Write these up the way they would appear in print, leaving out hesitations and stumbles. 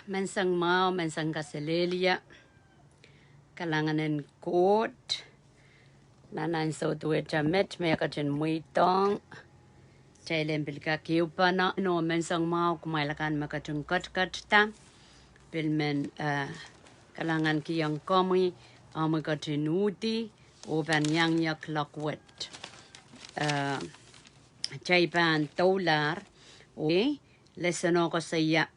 mensang mau mensang kaselelia kalanganin court nanan so tuwe jamet me kajen muitong jailen bilka kiupana no mensang mau kumailakan makajun kat ta bilmen kalangan kiyang komi amakajen uti oban yang yak lakwet jaiban $1 okay lesson ko saya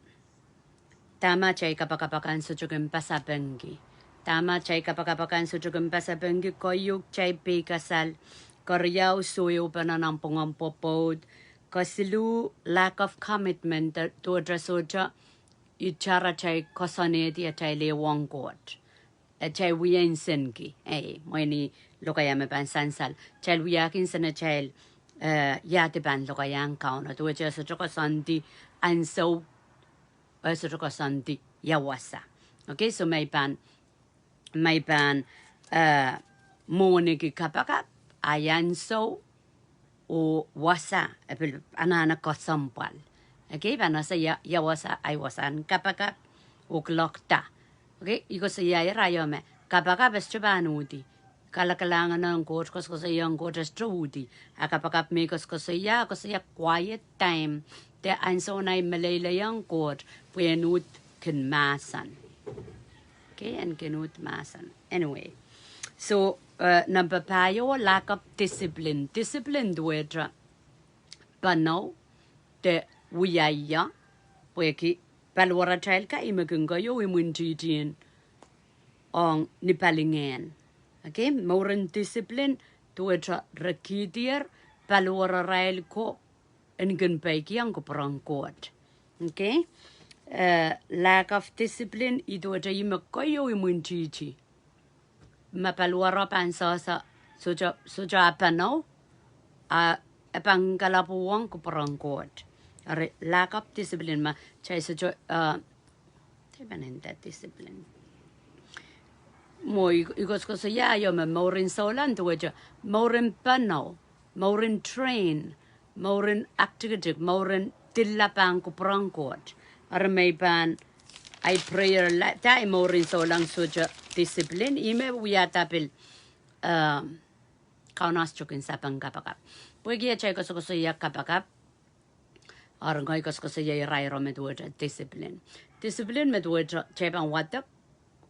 tama chay kapakapakan sujugan pasabengi. Tama chay kapakapakan sujugan pasabengi koyuk chay pikasal. Koryaw suyo pananang pungampopod. Kasilu lack of commitment to address oja. Ichara chay kosaneti a chay lewang kot. A chay wiyan senki. Moini lokayame pan sansal. Chay wiyakin sana chay yate pan lokayang kauna. To address oja kosanti and so Santi yawasa. Okay, so may pan moniki kapakap ayan so o wasa epil anana kosampal. Okay, panasa yawasa ay wasan kapakap o klokta. Okay, iko sa rayo me kapakap estrabanudi. Kalakalangan ng coach ko sa yung coach estrudi. Kapakap me ko sa quiet time. The answer na Malayalang court penut kenmasan. Okay, and kenut masan. Anyway, so number payo lack of discipline. Discipline duedra. Pano the wiyaya pweki palwara child ka imagungayo imunjijin on nipalingen. Okay, more discipline duedra rakidier palwara rail ko. En gunpeikiang ko prangkot. Okay? Lack of discipline ito aja imakoyo imunchichi. Mapalwara pansasa soja apanaw apangkalapuang ko prangkot. Lack of discipline ma chay soja that discipline. Mo ikos ko sa yayo ma morin solan to aja morin panaw morin train Maurin activitic, maurin tilapang ko prangkot. Aramay pan ay prayer la tay maurin so lang suja discipline. Ime wiyatapil kaunas chukin sapang kapakap. Pwede chay ko sa kapakap. Arangay ko sa rairo medwedra discipline. Discipline medwedra chay pang watak.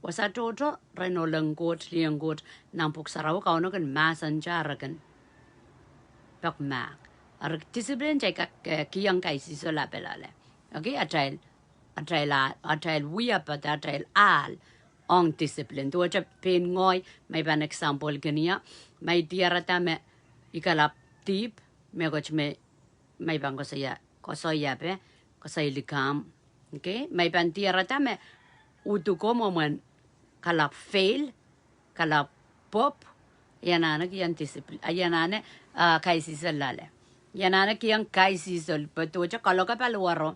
Wasa jojo reno langkot liangkot nampuk saraw kauno kan masan jaragan. Pakmak. Discipline chay kiyang kaisi so la pelale. Okay, atrail wiya pat atrail al on discipline. Tu aja pen ngoy may ban example kaniya may tiarata me ikalap tip me goch me may bang ko saya pe ko say likam. Okay, may ban tiarata me utu ko mo man kalap fail kalap pop yanana kiyan discipline ayanane kaisi so lale. Yanana kiyang kaisi sol patuja kalau kapalwaro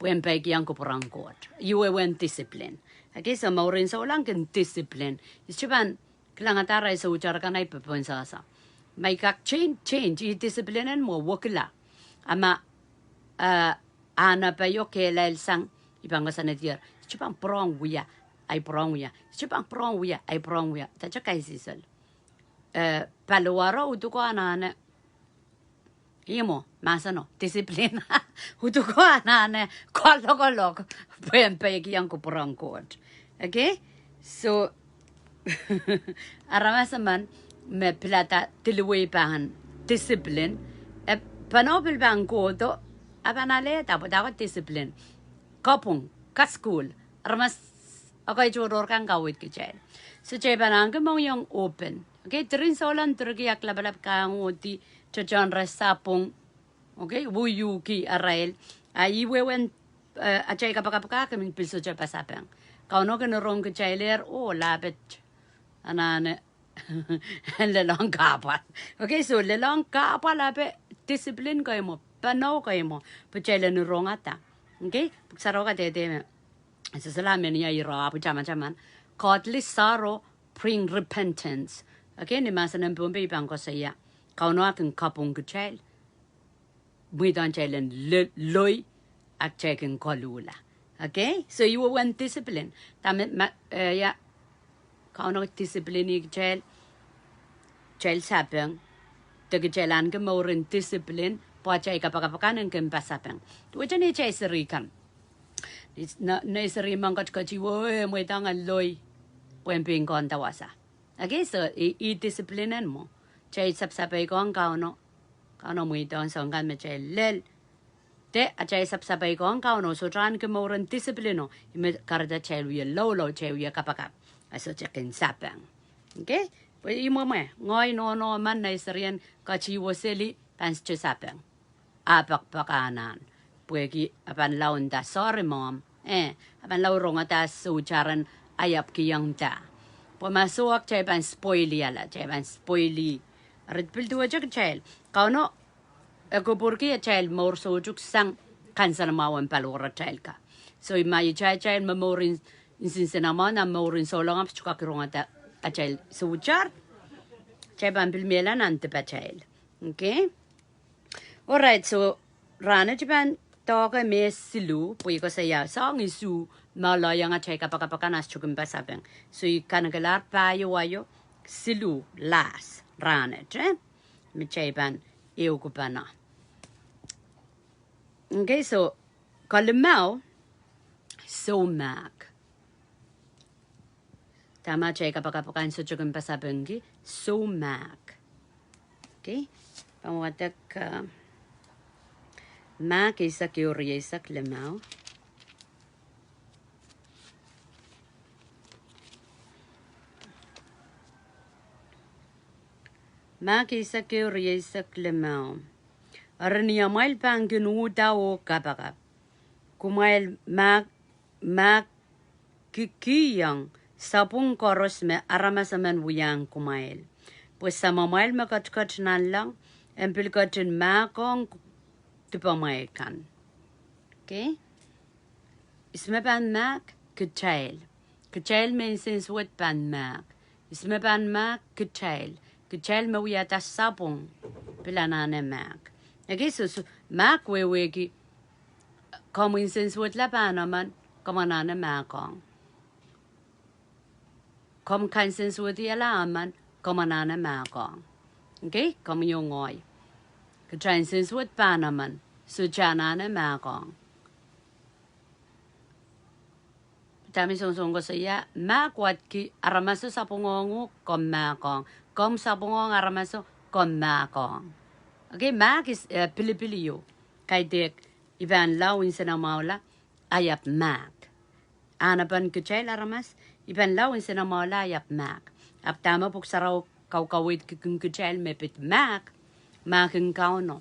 puempe kiyang kuprangkot. You went discipline. Okay, so maurin sa ulang kan discipline. Ischiban klangatara sa ujar kanay pepunsasa. May kak change I disciplinean mo wakila. Ama ana pa yo kelal sang ibang masanadier. Ischiban prong wiya ay prong wiya. Ischiban prong wiya ay prong wiya. Taja kaisi sol. Palwaro utuko anana Imo, masano, discipline. Hutuko anane, kolok, puempe kiyang kuprangkot. Okay? So, aramasaman, me plata tilwe pahan discipline. Panopil bang koto, abanale tapos ako discipline. Kopong, kaskul, aramas, okay, churor kang kawit kichay. So, chay banang mo yung open. Okay, tirin solan turkiyak labalap kang uti, Chajan resapong, okay, wuyuki arail, ay wewen achay kapakapaka kaming piso cha pasapang. Kauno ka narong ka chailer, lapit, anane, lelong kapal. Okay, so lelong kapal lape, discipline kayo mo, panaw kayo mo, pachailer narong ata. Okay, pagsaraw ka tete, sa salamin niya ira, pachaman, godly sorrow bring repentance. Okay, ni masa ng bumbi bang ko sa iya. Kauno aking kapong kuchel. Buidan chelen loy at checking kolula. Okay, so you want discipline. Tama ya kauno discipline ik chel sapeng. Tagi chelan ke maurin discipline po chay kapakapakan ke pasapeng. Tuwa ni chay serikan. Na seri mangkat kachi wo mo tang aloy puen ping kon tawasa. Okay, so I discipline mo. Chay sapsapay kon kauno mo itong songkan me chay lel. Te achay sapsapay ko ang kauno so tran ke moran disciplino ime karda chelwi lolo chelwi kapakap aso chekin sapang okay pues imo me ngoy no man na isrian kachi woseli pans che sapang apak pakanan puegi apan laun da sorry mom apan laurong ata so charan ayap kiyang ta po masuak chay pan spoili ala chay pan spoili red pil tu ajak chel kauno Ako porque a child more so juk sang kansan mawan palora child ka. So my child memory in sinama na memory so long up chuka kirong a child so char. Child pampil mela nante pa child. Okay? Alright, so rana Japan toka me silu pui ko saya song isu malayang a child kapakanas chukum pasabeng. So you kanagalar payo wayo silu las rana me child pan eukupana. Okay, so kalimau so mak. Tama chay kapakapakan so chukum pasabengi so mak. Okay, pangwatak mak isak yuri isak limau. Mak isak yuri isak limau. Arania mail pangin uda o kapakap. Kumail mak kikiyang sapung koros me aramasaman wuyang kumail. Pues sama mail makatkat nan lang empil katin makong tupamayakan. Okay? Isme pan mak kchail. Kchail means what pan mak. Isme pan mak kchail. Kchail me wiyata sapung pilanane mak. Okay, so mak wewegi common sense would la panaman kamanana makong. Kom kan sense would the alaman kamanana makong. Okay, come yung oy. Katran sense would panaman so chanana makong. Tami song ko saya mak wat ki aramaso sapungongu kom makong. Kom sapungong aramaso kom makong. Okay, mak is pilipiliyo. Kay dek iban lawin sa namawla ayap mak. Anapan kachay laramas iban lawin sa namawla ayap mak. Ap tama puk saraw kawkawit kikung kachay mepit mak ang kauno.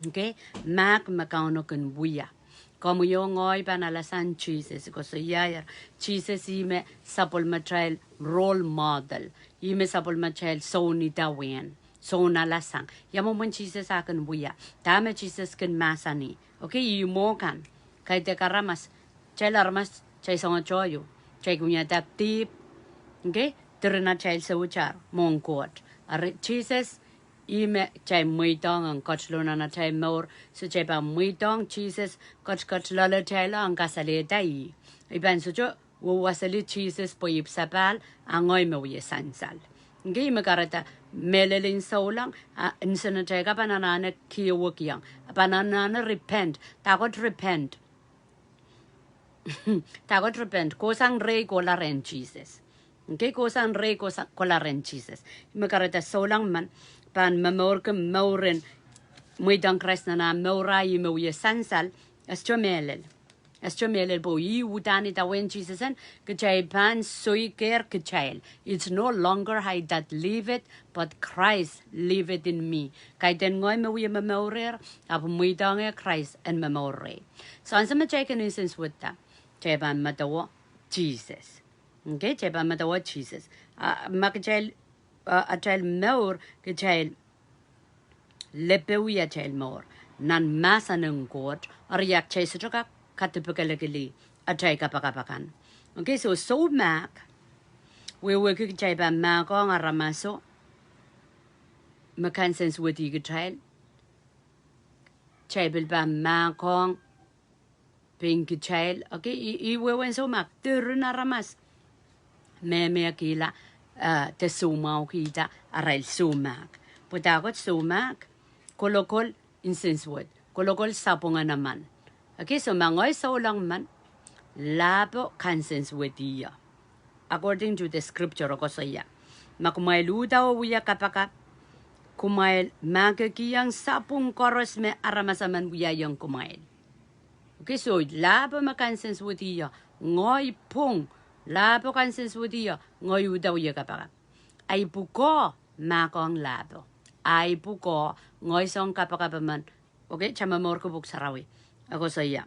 Okay, mak makauno kun buya. Como yo ngoy panalasan Jesus ko so yayar Jesus ime sapol matrail role model. Ime sapol matrail so ni dawin. So nalasang. Yamo man Jesus akan buya. Tama Jesus kan masani. Okay, you mo kan. Kay te karamas. Chay laramas. Chay songa choyo. Chay kunya tap tip. Okay? Terna chay sa uchar. Mongkot. Jesus ime chay muitong ang kachluna na chay more. So chay pa muitong Jesus kachlala chay la ang kasalita i. Iban so cho wawasali Jesus po ipsapal angoy mawiya sansal. Okay, makarata melelin saulang insana chega pananana kiwok yang pananana repent takot repent takot repent kosang rey kolaren Jesus. Okay, kosang rey kolaren Jesus. Makarata saulang man pan mamor ke mauren muidang kresna na maura yi mauye sansal astro melel. Astro melel bo yi utani ta wen Jesus and kachay pan soy care kachayel. It's no longer I that live it, but Christ live it in me. Kay den ngoy mauye mamaurer ap muidang e Christ and mamore. So ansama chay kan instance with that. Chay pan matawo Jesus. Okay, chay pan matawo Jesus. Makachayel a child maur kachayel lepewiya child maur nan masa ng god ariyak chay sa katipakalagili at chay kapakapakan. Okay, so mak we work chay ba makong aramaso makansens wadi child chay bil ba makong pink child, okay, iwewen so mak turun aramas. Me kila te sumau kita arail sumak. Putakot sumak, kolokol incense wood, kolokol sapungan naman. Okay, so mangoy sa ulang man, labo incense wood iya. According to the scripture ko sa iya. Makumail daw wiya kapakap, kumail magkakiyang sapung koros me aramasaman wiya yung kumail. Okay, so labo makansense wudiya, ngoy pung, labo kansense wudiya, ngoy udaw ya kapakap. Ay buko makong labo. Ay buko ngoy song kapakapaman. Okay, chama mor ko buk sarawi. Ako sa iya.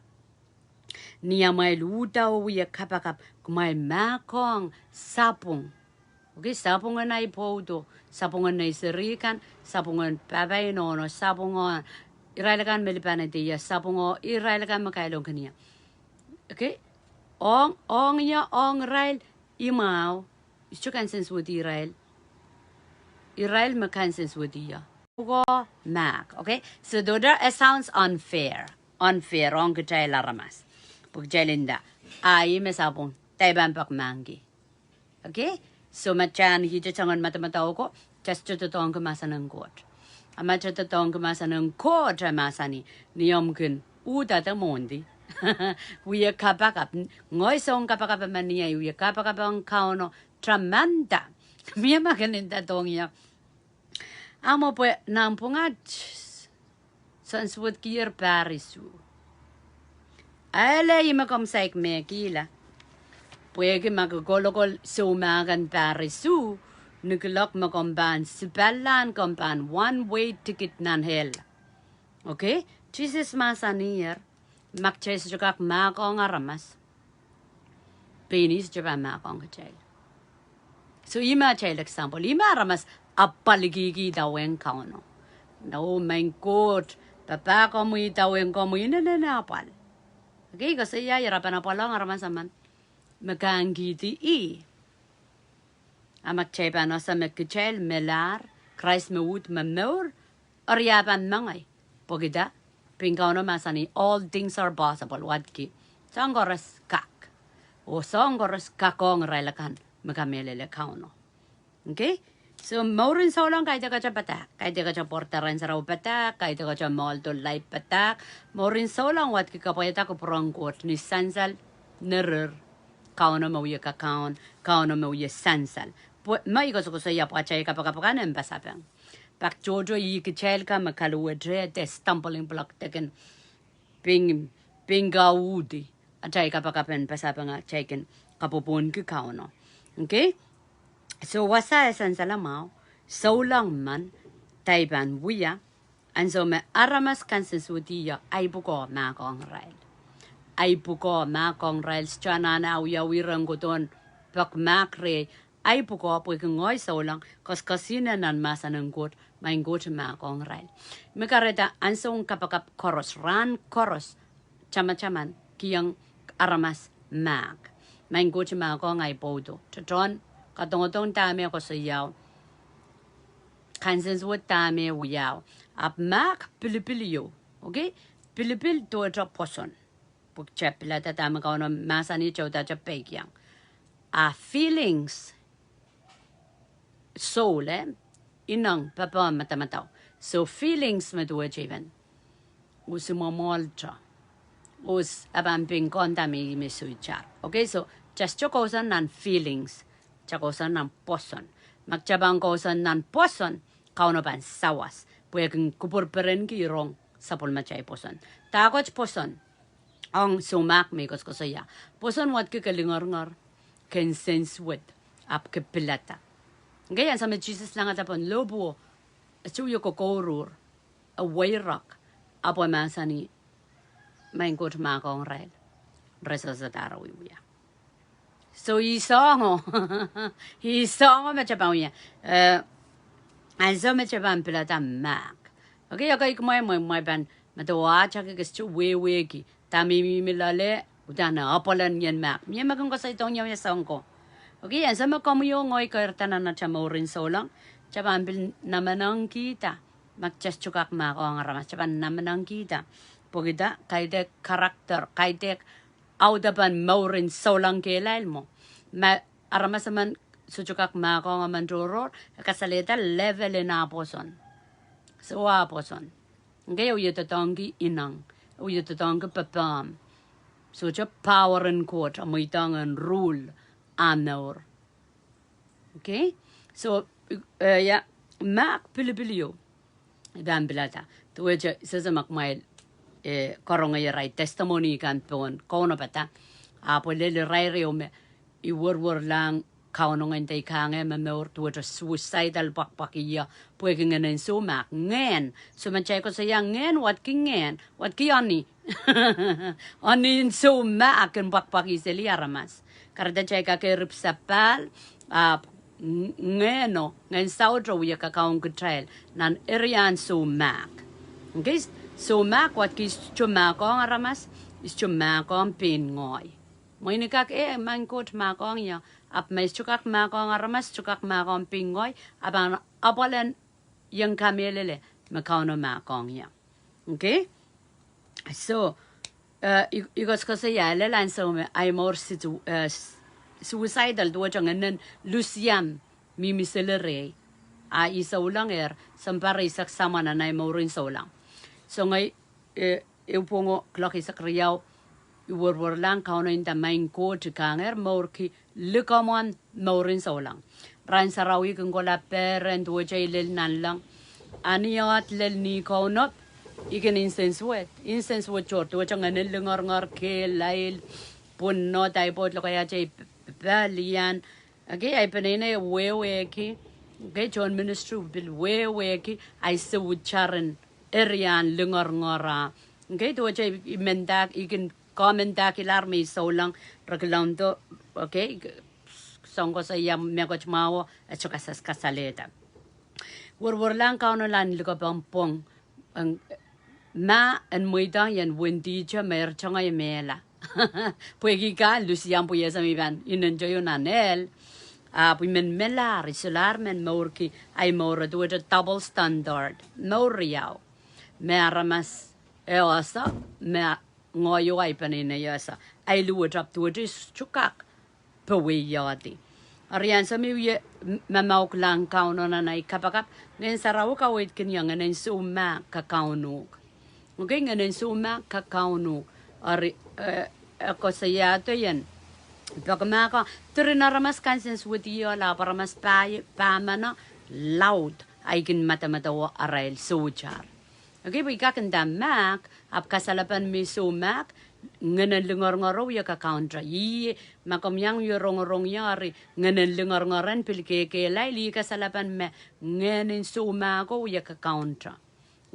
Niya may ludaw wiya kapakap, kumay makong sapung. Okay, sapungan ay podo, sapungan na isirikan, sapungan babay nono, sapungan irailakan melipan dia, sapungo irailakan makailong kanya. Okay, ong rail imaw, isto kan sense with Israel makan sense with dia. Pugo mak, okay, so doda sounds unfair, ong kecay laramas, pugjalinda, ay mesapong taiban pak mangi, okay. So macam hijau cangan mata-mata ko, just tutong kemasan ng kot. Ama tutong kemasan ng kot masa ni niyom kun uda ta mondi. Wiya kapakap ngoy song kapakap man niya wiya kapakap ang kauno tramanda. Miya maganinda tong ya. Amo po nampungat sanswot kier parisu. Ala imakom saik me kila. Puwede magagologol sumagan parisu, nukulok makomban sipalan komban one-way ticket nan hell. Okay? Jesus masanir, makches jukak makong aramas. Penis jukak makong kachay. So ima chay example, ima aramas apaligigi daweng kauno. No, mein Gott, papa ko mo itaweng ko mo inanapal. Okay? Kasi yarapan na pala ang aramas aman. Magangiti amak chepan osa mekchel melar Christ mewut memor oryapan mangay pogida pingkano masani all things are possible wadki sangoras kak o sangoras kakong relakan magamelele kauno. Okay, so morin solang kay daga patak kay daga portaran sa raw patak kay daga molto light patak morin solang wadki kapayata ko prongkot ni sansal nerer kauno mauya kakaon, kauno mauya sansal. Mai ko sa ya pachay kapakapakan en pasapang. Pak jojo yi kichel ka makaluwa dre te stumbling block teken pingaudi. Achay kapakapen pasapang chayken kapupun ki kauno. Okay? So wasa sansala mau, so lang man taiban wiya, and so me aramas kansen sudiya ay buko makong rail. Ay puko makong rails chana na uya wirang guton pak makre ay puko po ngoy so lang kasina nan masa ng gut main gut makong rail. Mekareta ansong kapakap koros ran koros chama-chaman kiyang aramas mak. Main gut makong ay podo. Chotron katong tame ko sa yaw. Kansens wot tame uyaw. Ap mak pilipiliyo. Okay? Pilipil to a poson. Chapla tatama ka no masani chota chapek yang. Feelings soul inang papa matamataw. So feelings madua jiven. Us momolcha. Us abamping konta mi misuichar. Okay, so just chokosan nan feelings. Chokosan nan poson. Magchabang kosan nan poson. Kauno ban sawas. Pwedeng kupurperen ki rong sapol machay poson. Takoch poson. Ang sumak may ko saya. Poson wat ke kalingar-ngar. Ken sense wit. Ap ke pilata. Ngayon sa Jesus lang at apon. Lobo. Suyo ko korur. A wayrak. Apo masani. May kot makong red. Resa sa taraw iuya. So isongo. Isongo machabang uya. Anso machabang pilata mak. Okay, okay, kumain mo ban. Matawa chaka gusto we ki. Tami milale udana apalan yan mak. Miya magang ko sa itong niya song ko. Okay, yan sa makamuyo ngoy kartanan na chamorin solang. Chaban bil naman ang kita. Magchas chukak mako ang ramas. Chaban naman ang kita. pogida kaidek karakter kaidek audaban maurin solang kelal mo ma aramasaman sujukak ma ko man doror kasaleta level na poson so poson ngey uyutatongi inang uyutatongi papam such a power and court amoitang and rule anor okay so ya mak pilipilio dan bilata tuweja sesamak mail koronga rai testimony kan pon kono pata apo lele rai me I wor lang kaunongan tay kange mamor tuweja suicidal pakpakiya puwing nganen so mak ngen so manchay ko saya ngen wat ki ani ani so mak kan pakpaki seli aramas karda chay ka ke ripsapal ngeno ngen saudro ya ka kaung trail nan erian so mak okay so mak wat ki chumakong aramas is chumakong pin ngoy mo ini kak mangkot makong ya ap mais chukak makong aramas chukak makong pingoy abang apolen yang kamelele makauno makong ya okay so igos ko sa yale lan so me ay more suicidal do jangan Lucian mimiselere a isa ulang sampara isak sama na nay maurin sa ulang so ngay pongo clock isak riyaw iwar lang kauno inta main ko tikanger maurki lukamon maurin sa ulang ran sarawi kung kola parent wajay lel nan lang aniyat lel ni kauno ikan incense wet chort wajangan ngar ke lail punno tay pot lo kaya jay balian okay ay panene wewe ki okay John ministry bil wewe ki ay sewucharan erian ngara okay to jay mendak ikan komenta kilar mi solang reglando okay songko sa yam megoch mawo at saka sa kasaleta wor lang kauno lan liko pampong ang ma en moida yan wendi cha mer changa yemela puegi ka Lucian puya sa mi ban inenjoy nanel pu men mela risolar men morki ay mora do a double standard no riao me aramas eosa me ngoyo ay panina yasa ay luwat to dis chukak pawi yati arian sa mi mamauk lang kauno na nay kapakap ngayon saraw ka wait kanyang ngayon suma kakaunok okay ngayon suma kakaunok ari ako saya to yan pagmaka trinaramas kansens with you la para mas pamana loud ay kin mata wa arail suchar okay bigakanda mak ap kasalapan mi sumak nganan lengor-ngoro ya ka counter yi makomyang yo rong yari nganan lengor-ngoran pilkeke laili kasalapan me nganin sumako ya ka counter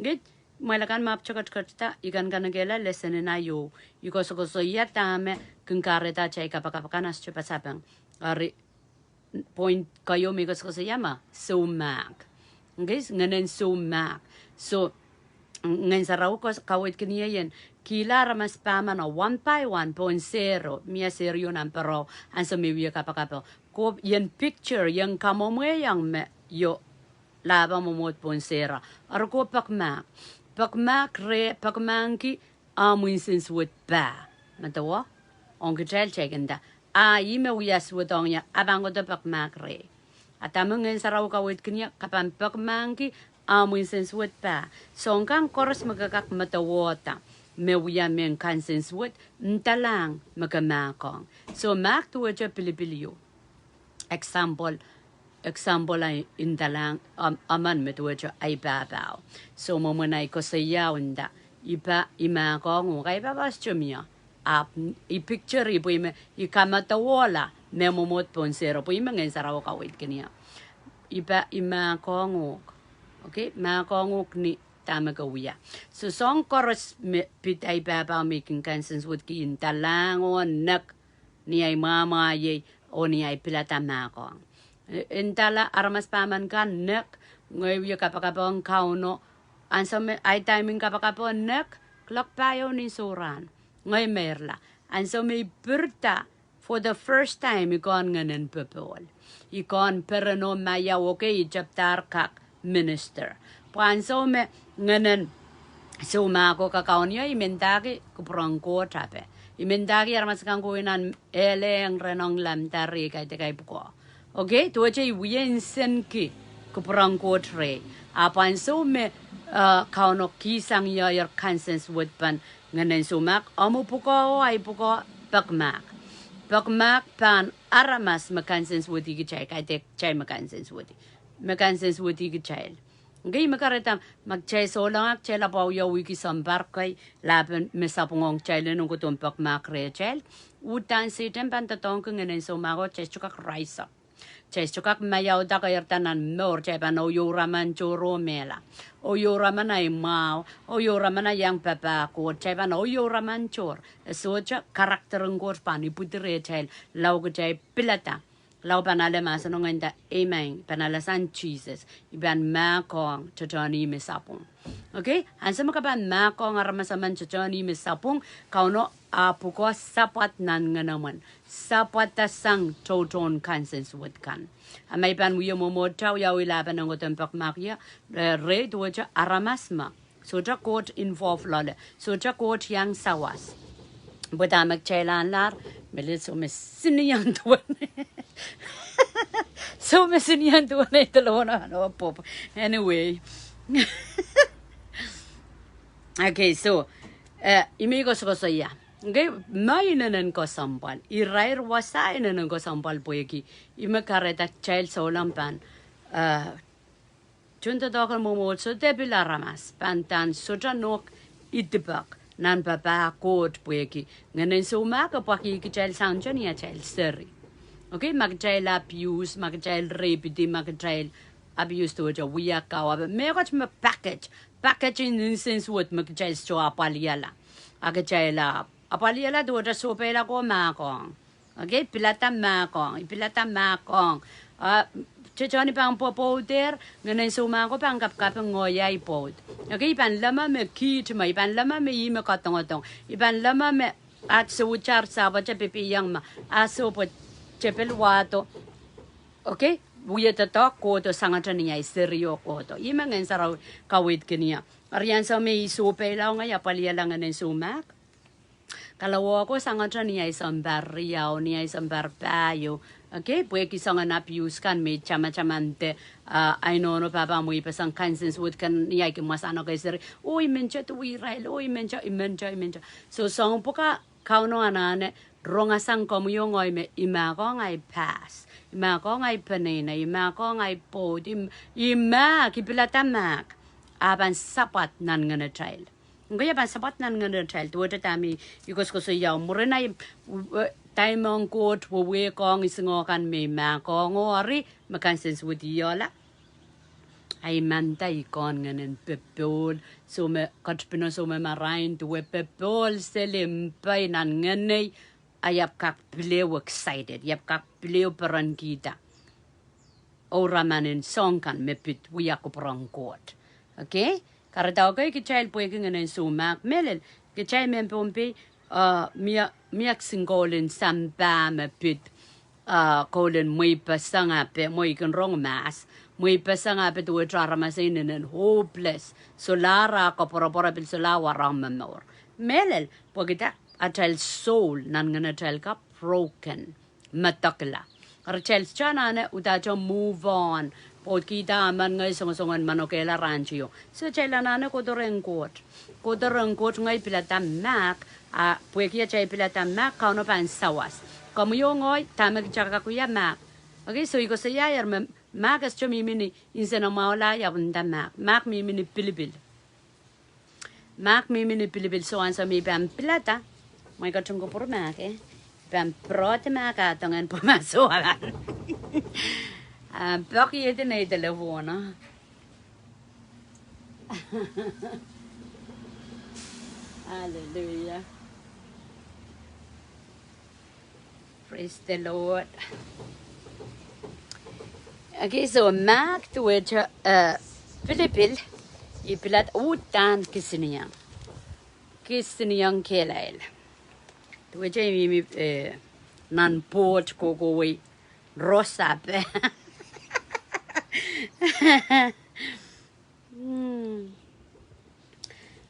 git malakan map chakat-kata ikan kanagela lesson na yo yuko so yatame kengkareta chay kapakapanas chupasapang ari point kayo migos ko sa yama sumak okay nganan sumak so ngayon sa raw ko kawit kaniya yan kilara mas paman na 1.1.0 miya seryo ng pero ang sumiwiya kapakapo ko yan picture yung kamomoy yang me yo laba mo mo ponsera aro ko pakmak ki amuin sinswit ba matawa on kitel chekenda ime wiyas wutong ya abang ko to pakmak re at amang ngayon sa raw kawit kaniya kapan pakmak ki amuin sinswit pa so ang koros magkakak matawota mewiya men kansens wit ntalang magamakong so mak tuwa ja pilipilyo example ay intalang aman metuwa ja ay babaw so mamanay ko sa yawnda ipa imakong kay babas chumya i picture ipo ikamatawola memomot ponsero po ngayon sa raw kawit kaniya ipa imakong okay makong ni tama kawiya so song koros pitay baba making kansens with ki intalangon nak ni ay mama ye o ni ay pilata makong intala aramas paman kan nak ngayon kapakapong kauno ansome ay timing kapakapong nak klok payo ni suran ngay merla ansome berta for the first time ikon nganen pepol ikon perano maya okay chaptar kak minister pansome nganen So mako kakaonia imendagi kuprangko tape. Imendagi armaskan kuinan eleng renong lam tari kai te kai puko. Okay, tu aja wiensen ki kuprangko tre. Apan so me kauno kisang ya yer kansens woodpan nganen sumak amu puko ai puko bakmak. Bakmak pan aramas makansens woodi ki chai kai te chai makansens woodi. Makansens woodi ki chai. Okay, makareta magchay solang ak chela pa uya wiki sambar kay laban mesapungong chela nung kutumpak makre chel. Utan si tempan tatong kung ngayon so mago chay chukak raisa. Chay chukak mayaw da kayartanan mor chay pan oyo raman choro mela. Oyo raman ay mau, oyo raman ay yang papa ko chay pan oyo raman chor. So chay karakter ng kor pan iputire chay lau ko chay pilata. Lau panale masanong enda amen panalasan Jesus iban makong chachani misapong. Okay? Hansa makaban makong aramasaman chachani misapong kauno apuko sapat nan nga naman. Sapat tasang toton kansens wad kan. Amay pan wiyo momotaw yaw ilaban ng utempak makya re tuwacha aramasma. So cha court involved lole. So cha court yang sawas. Buta magchailan lar melit so mesiniyan tuwan. So mesiniyan tuwan ay talona no pop. Anyway. Okay, so imigos ko sa iya. Okay, may nanan ko sampal. Irair wasay nanan ko sampal po yaki. Imakareta child sa ulampan. Junta dokal mo so debila ramas. Pantan soja nok itibak. Nan papa court po yaki. Ngayon so makapaki ki child sanjo niya child seri. Okay, mag-child abuse, mag-child rape, mag-child abuse to a wiyakaw. Meron ma package. Packaging in sense what mag-child so apaliala. Aga-child apaliala do the so pela ko makong. Okay, pilata makong. Ipilata makong. Chichoni pang popoder, ngayon sumako pang kapkapang ngoyay pod. Okay, ipan lama me kit ma, ipan lama me ime katong-atong. Ipan lama me at sa uchar sa bacha pipiyang ma. Aso po Chepel wato, okay? Buya tato ko to sangat niya isteryo ko to. Ima ngayon sa raw kawit kaniya. Ariyan sa may supay lang nga palia lang ng sumak. Kalawa ko sangat niya isang barriyaw niya isang barpayo. Okay? Pwede kisang abuse kan may chama-chamante. Ay no papa mo ipasang kansens wood kan niya ikimasano kay sir. Uy mencha to Israel. Uy mencha. So song po ka kauno anane. Rongasang komuyong oy me imako ngay pass. Imako ngay panina, imako ngay pod, kipilatamak. Aban sapat nan nga na child. Ngaya ban sapat nan nga na child. Tuwa tami, yukos ko sa yaw. Mura na tayo mong court, wawe kong isingokan me mako ngori, makansens wudiyola. Ay mantay kon nga ng pepol. So me katpino so me marain tuwe pepol selimpay nan nganay. Ayap kak beliau excited, ayap kak beliau peran kita. Orang manin songkan mepit wiya ko perang kot. Okay? Karena tahu kau kecil punya kengan sumak melel kecil mempompe miak singkolin sampa mepit kolin muy pasang ape muy kan rong mas muy pasang ape tu cara masin nen hopeless solara ko pora bil solawa ram menor melel pokita atal soul nan ngana atal ka broken matakla atal chana ne utacho move on pot kita man ngai songon manokela rancho so chela nane ko dorengkot ngai pilata mak a puekia chai pilata mak kauno pan sawas kamu yo ngoi tamak chaka ku ya mak okay so iko saya yar mak as chomi mini insena maula ya bunda mak mi mini pilibil so ansa mi pam pilata mai ka tungko por mak pam prote mak atongan po masoala Pochi ete nei telefono. Hallelujah. Praise the Lord. Okay, so Mark to which Philippil, ipilat utan kisiniang. Kisiniang kelail. To which I nan port kogoi rosape.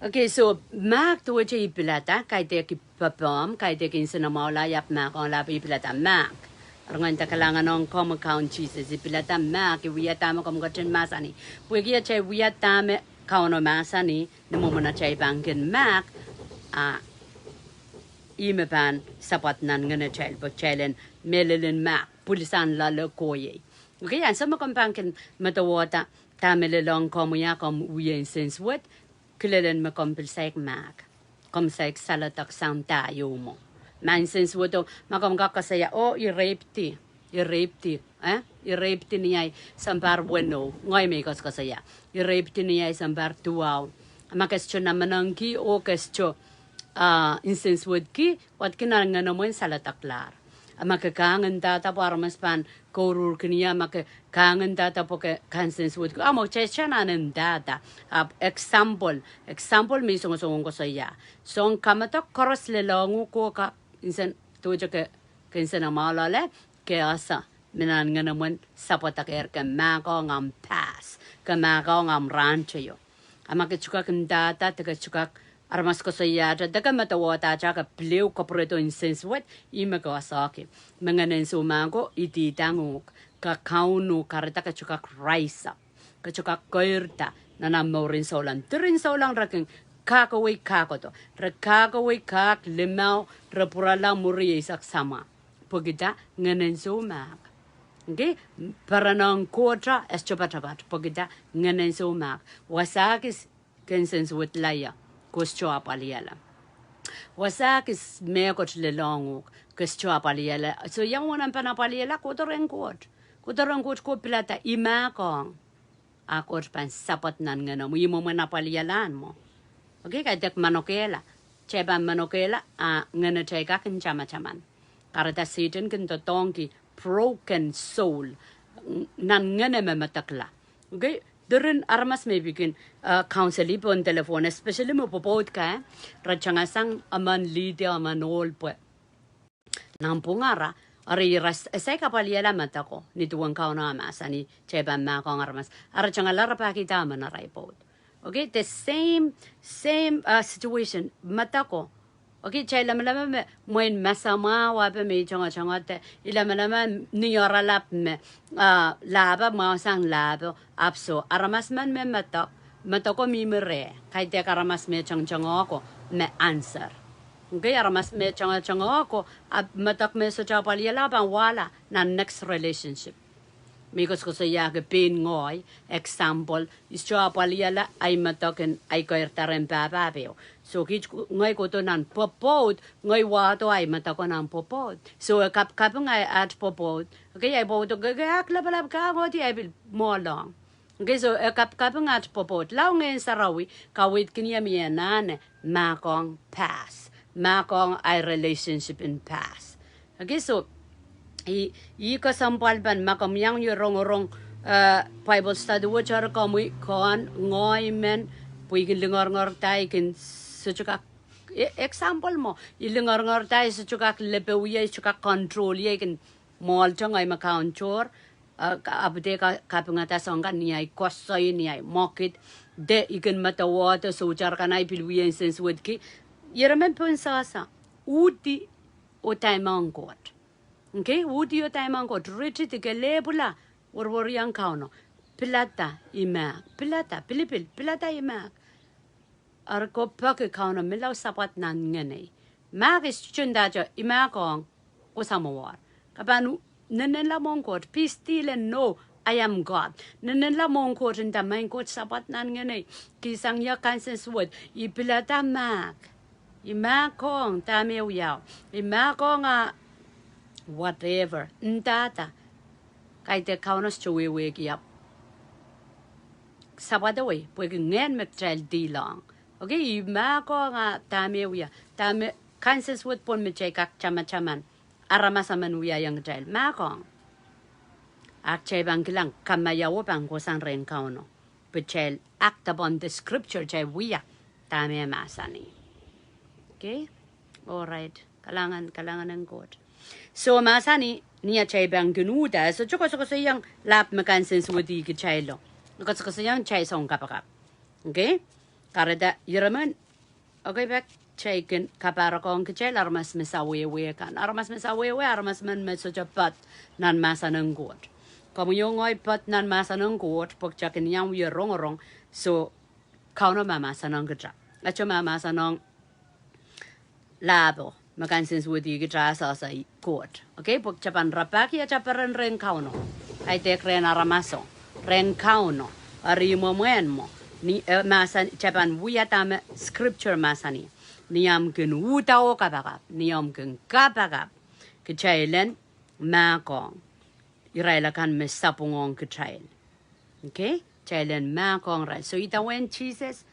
Okay, so mak tu je ipilata kay te ki papam kay te kin sinamala yap mak on la ipilata mak. Arngan ta kalangan on kom account Jesus ipilata mak wiya tama kom goten masani. Pugi che wiya tama kauno masani nemo mona che bangin mak a imepan sapat nan ngene chel bo chelen melelen mak pulisan la le koye. Okay, and some kom bangin matawata tamele long kom ya kom wiya sense what Kilelen me kompelsek mak. Komsek salatak santa yomo. Mansens woto makom kakasaya o i-rapti. I-rapti. I-rapti niya sambar bueno. Ngoy may kasaya. I-rapti niya sambar tuaw. Makestyo naman ang ki o kestyo insens wood ki wat kinaranga naman salataklar. Makakangan data para mas pan korur kaniya makakangan data po kansens wood ko amo chesya na ng data example may sungusungong ko sa iya so kamatok koros lelongu ko ka insan tujo ke kinsan na malale kaya sa minan nga naman sapotaker ka mako ngam pass ka mako ngam rancho yo amakachukak ng data tagachukak Armas ko sa iya, daga matawata ka pliw kapreto insense what imagawasaki. Mga nensumango ititangok kakauno karita kachukak raisa. Kachukak koirta na namorin solan. Turin solang raking kakaway kako to. Rakakaway kak limaw rapurala muri isak sama. Pagita nganen sumak. Okay? Para nang kotra eschopachapat. Pagita nganen sumak. Wasakis kensens with laya. Kustyo apaliala. Wasak is mekot lelong kustyo apaliala. So yang wanan panapaliala kutorengkot. Kutorengkot ko pilata imakong. Akot pan sapat nan nga mo. Imo manapalialaan mo. Okay, kaya manokela. Cheban manokela nga na cheka kin chama-chaman. Karata Satan kin totongki broken soul. Nan nga na mamatakla. Okay? During armas may bikin counseling po on telephone, especially mo popot ka, ratsangasang aman lide aman all po. Nampungara, ari ras esay kapaliala mata ko, nituwang kao na amas, ani cheban ma kong armas, aratsangalara pa kita man na raipot. Okay, the same situation, mata ko. Okay, chay lama-lama moin masama wape me chonga te ilama-lama niyora lap me laba mausang labo apso aramas man me mata ko mimire kay te aramas me chong ako me answer. Okay, aramas me chong ako matak me sa chapali labang wala na next relationship. Mikos ko sa yaga pin ngoy example is chapaliala ay mataken ay koirtaren bababeo. So kich ngoy ko to nan popot ngoy wato ay matako nan popot. So kap ngay at popot. Okay ay boto gagak labalab ka ngoti ay bil mo long. Okay so kap at popot. Law ngayon sa rawi kawit kiniya miya nane makong pass. Makong ay relationship in pass. Okay so I kasampalpan makamyang yung rong Bible study wo char kamu kon ngoy men puikin lingar tay kin suchukak example mo ilingar tay suchukak lepewiya suchukak control ye kin mall changay makaunchor abde ka kapingata sangkan niyay kosoy niyay mokit de ikin matawata suchar kanay pilwiya sense with ki yeramen pun sasa uti o taimang kot. Okay, udi yo tayo man ko triti tike lebula war yang kauno pilata imak pilata pilipil pilata imak arko pake kauno milaw sapat nan ngene magis chunda jo imakong usamawar kapanu nenen la mongkot pistilen no I am God. Nenen la mongkot inda mangkot sapat nan ngene kisang ya kanses word ipilata mak imakong tamew yaw imakong whatever ndata kay te kaunos chuwi wake up sabadawi pwede ngen mctrail di long okay ma ko nga tame wiya tame Kansas wood pon mchekak chama-chaman aramasaman wiya yang trail ma ko akchay bang kilang kamayawo bang ko sang ren kauno pechel act upon the scripture chay wiya tame masani okay all right kalangan ng God. So masani niya chay bang genuda so choko sayang lap makansen wudi ke chay lo. Kasi sayang chay song kapakap. Okay? Kareda Yeraman, okay, back shaken Kaparakon Kachel, Armas Messawe kan. Armas Messawe, Armas Men Message of Pat, Nan Massan and Goat. Come young oi put Nan Massan and Goat, Pokchak and Yang, we are wrong, so Kauna Mamassan on Gaja. At your Mamassan on Labo. Magansins with you guitars as a court. Okay, book Japan Rapaki, Chaparan Rencauno. I take Ren Aramaso. Rencauno. Arimo Muenmo. Ni Masan Japan Wiatame scripture Masani. Niam can Wuta o Kapakap. Niam can Kapakap. Kichailen Makong. Iraila can miss sapung on Kichail. Okay? Chailen Makong right. So it went cheeses.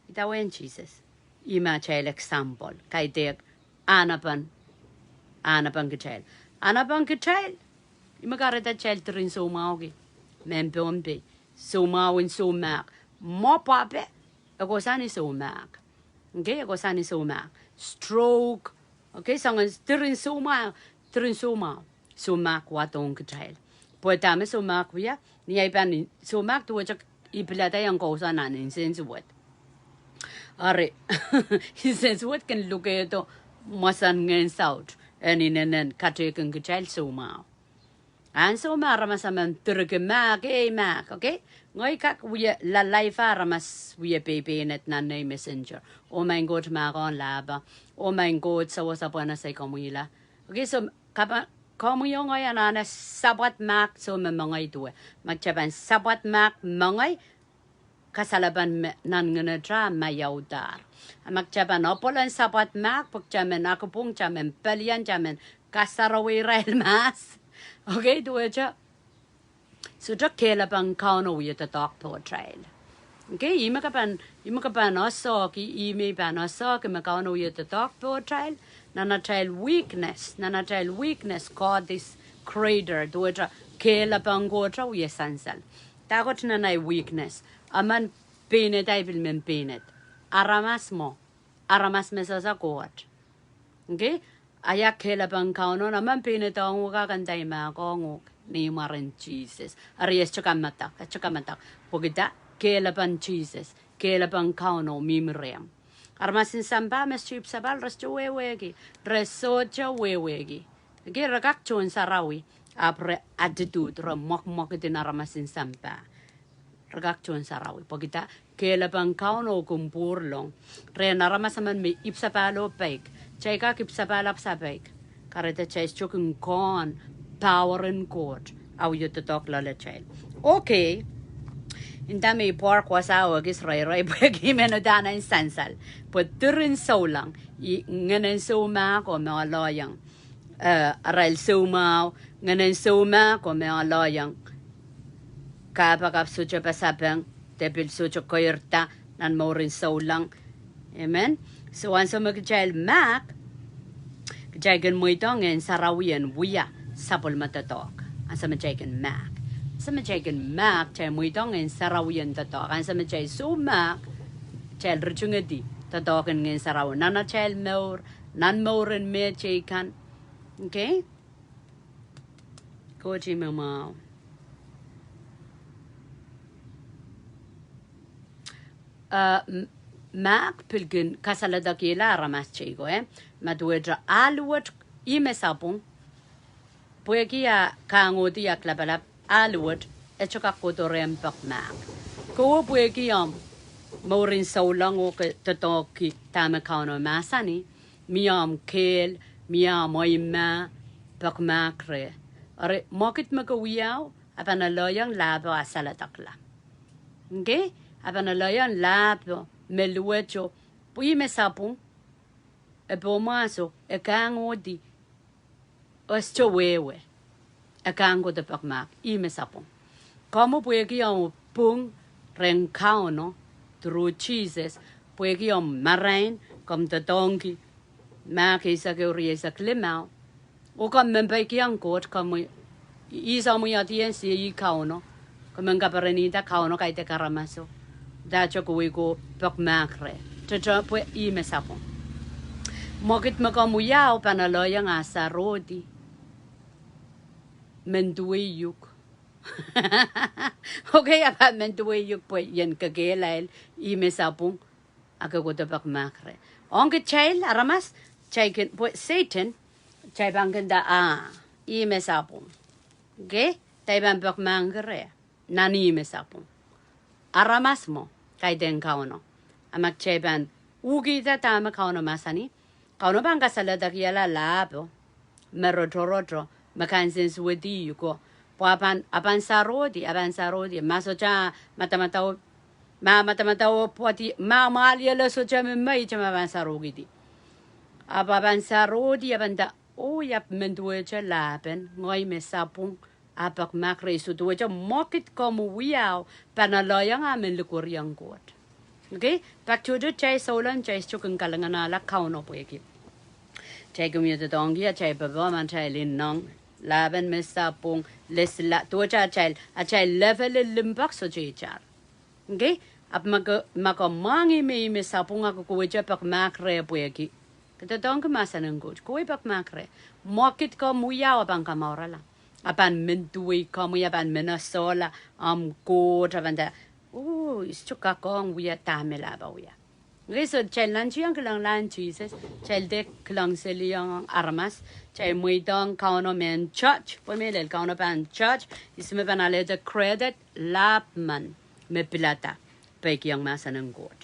It went cheeses. Ima child example. Kai take Anapan Kichail. Anapan Kichail. Imagara child rin so maugi. Mempompe. So mau and so mac. More pape. A gosani so mac. Okay, a gosani so mac. Stroke. Okay, someone stirring so mau. Tirin so mau. So mac what on Kichail. Poetame so mac we are. Niapan so mac to which ipilata and goes on an incense what. Are he says, what can look at Masan gains out, and in an Katak and child so mau. And so Maramasaman Turk Mac, Mac, okay? Noikak we la life aramas we a baby in it none messenger. Oh my god, Mac on laba. Oh my god, so was upon a secomila. Okay, so Kapa. Come young I and a Sabat Mac so Mangai do it. Machaban Sabat Mac Mangai. Kasalaban nan dra mayaudar. Amak jaban opolan sabat mak pok jaman akupung jaman pelian jaman kasarawi rail mas. Okay, do it. So just kelabang kauno with the doctor trail. Okay, imakapan also ki ime ban also kimakauno with the doctor trail. Nana child weakness called this crater. Do it. Kelabang gotra we sansal. Tagot nana weakness. Aman penet I will men penet. Aramas mesasa court. Okay? Ayak kelabang kauno naman penet ang wakagantay makong ni marin Jesus. Arias chakamatak. Pogita kelabang Jesus. Kelabang kauno mimriam. Armasin samba mes chip sabal resto wewegi. Resocha wewegi. Okay, ragakchon sarawi. Apre attitude mok din aramasin samba. Ragakchon sarawi. Pagita kelabang kauno kumpurlong. Re naramasaman me ipsapalo peg. Chayka ipsapalap sa peg. Kareta chay choking con power and court. Aw yut talk lala child. Okay. Inta may pork was awagis ray pegi menodana in sansal. Put turin so lang. Nganen so ma ko mga loyang. Aral so ma. Nganen so ma ko mga loyang. Kapakap sucho pasapang, tepil sucho koyerta, nan morin so lang. Amen? So, once mag-child Mac, kajagan mo itong sarawian, wuya, sapol matatok. Ansa majagan Mac. Sa majagan Mac, chay mo itong sarawian tatok. Ansa majay so Mac, child rechungadi, tatokin ng sarawan. Nana child more, nan morin me chay kan. Okay? Kochi mama. Mac pilgin kasalada kila ramas chigo maduedra aluat imesapung puekia kangodia klabalap aluat echoka kotorem pak Mac ko puekia morin saulang o totoki tamakano masani miam kel miam oima pak Macre are mokit makawiao apana loyang labo asalatakla. Okay? Abana layan lapo meluecho pui mesapung e pomaso e kango di osto wewe e kango de pakmak I mesapung como pueki om pung rencao no through cheeses pueki om marain comme de donkey ma ke sa ke rie sa klemao o comme mempe ki ankot comme isa mo ya tien si I kao no comme ngaparenita kao no kaite karamaso. Da cho ko pak Macre. Cho pue I mesapong. Mokit makamuyaw panaloyang asa rodi. Menduiyuk. Okay, apan mentuwe yuk po yan kagelail imesapung akagotabak makre. Onge chail aramas chay po Satan chay bangkanda imesapung. Okay? Tay bambak mangre nani imesapung. Aramas mo kay den kauno. Amak chay ban ugi da tama kauno masani. Kauno bangka saladak yala labo. Merotoroto makansins wedi yuko. Po apan sarodi masocha matamataw poti malia la socha mai chama apan sarodi. Apan sarodi abanda yap menduecha lapen ngoi mesapung apak makre suduecha mokit como wiao panaloyang amen lukuriang god. Okay? Back to the chay solan chay chukang kalangana la kauno po yaki. Chay kumiyata dongia chay babaman chay linong laban mesapung lesla tuacha chay a chay level limbak so char. Okay? Ap maka mangi me mesapung ako kuwecha pak makre po yaki. Kata dong kemasan ngoj kuwe pak makre. Mokit ko muya abang kamarala. Apan mentui ko muya apan menasola god abanda. Istuka kong wiya tamela ba wiya. Okay, so chay lanchi ang kalang lanchi says chay dek kalang seliang armas chay muidong kauno men church pumilel kauno pan church isme panale the credit lapman me pilata peki yang masa ng god.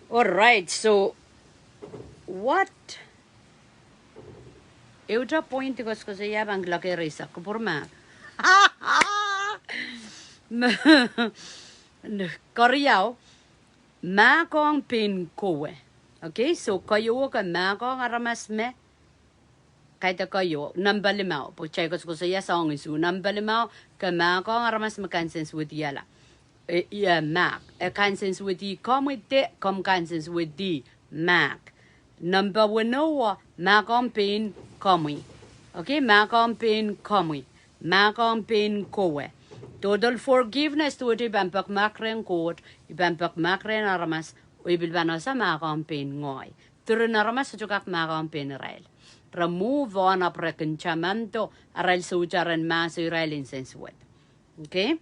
All right, so what eutra point ko sa yabang laki risa ko porma. Koreao makong pin kowe. Okay, so kayo ka makong aramas me kaita kayo number 5 po chay ko sa song isu number 5 ka makong aramas makansens with yala. Mac kansens with the come kansens with the mac. Number 1 makong pin komi. Okay, makong pin komi. Makong pin kowe. Total forgiveness to it ibampak makren court, ibampak makren aramas, o ibilbano sa makampin ngoy. Turun aramas sa chukak makampin rail. Remove on a preconchamento, aral sujaran mas Israel incense with. Okay?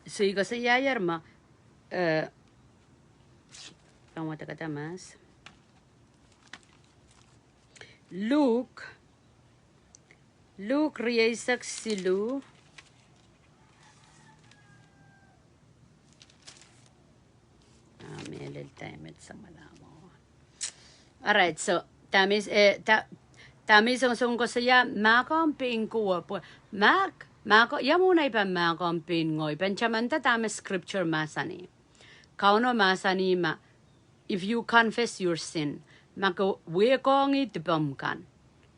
So you go say yayar ma, vamos a tratar más. Luke riyaisak silu. May little time at sa malamo. Alright, so tamis ang ko saya makamping ko po. Mako yamuna ipa makamping ngoy. Panchamanta tamis scripture masani. Kauno masani ma. If you confess your sin, mako wekongi tibamkan.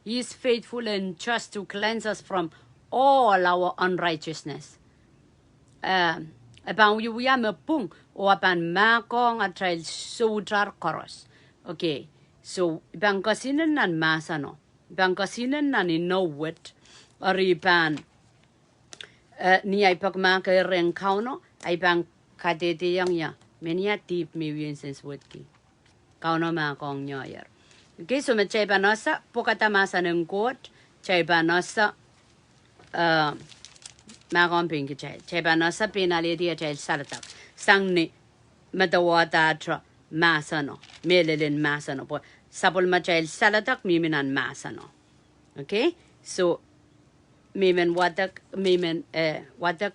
He is faithful and just to cleanse us from all our unrighteousness. Abang yuyame pung o apan makong atrail sudrar koros. Okay, so ibang kasinan nan masano, ibang kasinan nan inowit, or iban ni ay pagmaka ren kauno, ay bang kadete yang ya. Menia deep millions in Switki. Kauno makong nyoyer. Okay, so machay banosa, pokata masa ng court, chay banosa, makong pinky chay. Chay banosa pinalidia chay salatak. Sang ni madawata atra masano, melilin masano po. Sapol machay salatak miminan masano. Okay, so mimin watak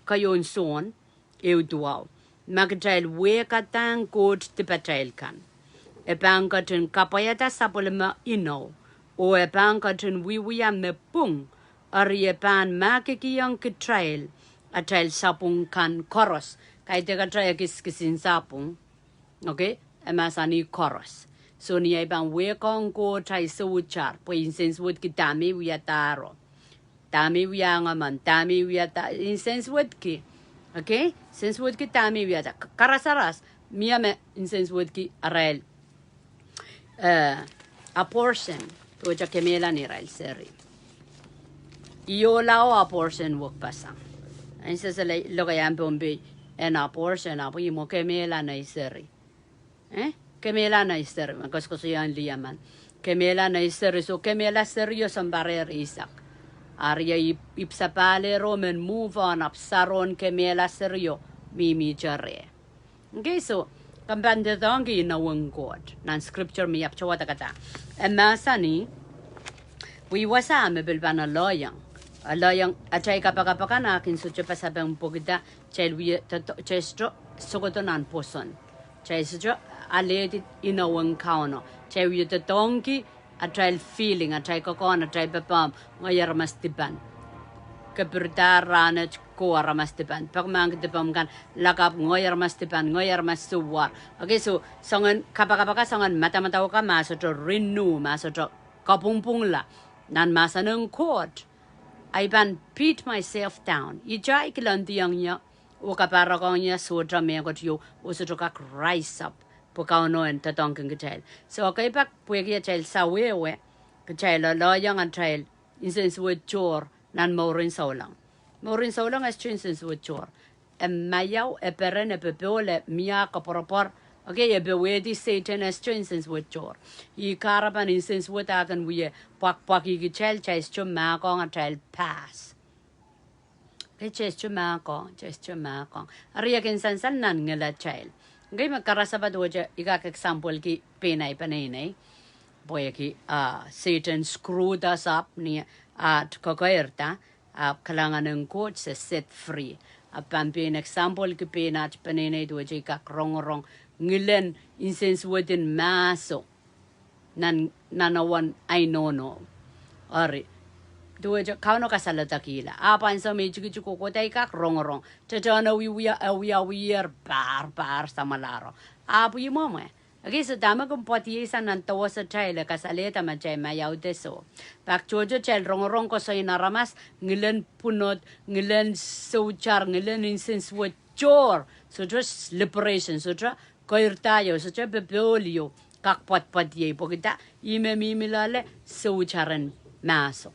kayon son, duaw. Magtrail wekatang good tipatrail kan. Epankatin kapayata sapolema ino. O epankatin wiwiyam me pung. Ari epan makikiyang kitrail. A trail sapung kan koros. Kay teka trail kiskisin sapung. Okay? Emasani koros. So niya ibang wekong ko tray suchar. Po insense wood ki tami wiyataro. Tami wiyangaman. Tami wiyata. Insense wood ki. Okay, since wood ki tami wiada karasaras miame insense wood ki arail a portion to ja kemela ni rail seri iyo lao a portion wok pasang insense lo kayam bombe en a portion apo imo kemela na seri Kemela na ister magkos ko siya ang liyaman. Kemela na ister so kemela serious ang barer isak. Arya ipsapale romen move on up saron kemela serio mimi jare. Okay, so kambande dongi na wangkod nan scripture mi ap chawata kata. Emasani we wasame bilbana loyang. Loyang achay kapakapakana akin so chupa sabang pugida chel we chestro sokotonan poson. Chestro aledi inawang kauno. Chel we the donkey a trial feeling a try kokon a try pepam ngayar mastiban keberda ranet ko ramastiban pagmang depam kan lakap ngayar mastiban ngayar masuwar. Okay, so sangan kapakapaka sangan mata-mata ka maso to renew maso to kapungpung la nan masanang court I ban beat myself down ijay kilandiyang niya o kaparakong niya sodra megot yo o so to kak rise up Pukauno and Tatonkan Katel. So, okay, back Pugia child Sawewe, Katel, a young and child, instance with chore, nan Morin Solang. Morin Solang as instance with chore. And Mayao, a peren, a pepole, Mia Caporopor, okay, a bewady Satan as instance with chore. Ye caravan instance with Agan we Paki child chase to Makong a child pass. Chase to Makong, chase to Makong. A reagan sansan nan ngala child. Ngay magkarasabad waja ikak example ki penay panay boy ki Satan screwed us up ni at kokoerta kalangan ng coach sa set free pampin example ki penat panay waja ikak rong ngilen insense within maso nanawan ay no ori Duwaja kauno kasala takila. Apa insa medyo ko tay kak rong. Tachana we are bar sa malaro. Apo yung mo eh. Okay, so dama kong pati isa ng tawa sa chayla kasaleta machay mayaw deso. Pak chojo chayl rong ko sa inaramas ngilen punot, ngilen sochar, ngilen insense with chor. So just liberation, so just koir tayo, so just bebelio kak pat-pat pokita imemimilale socharan maso.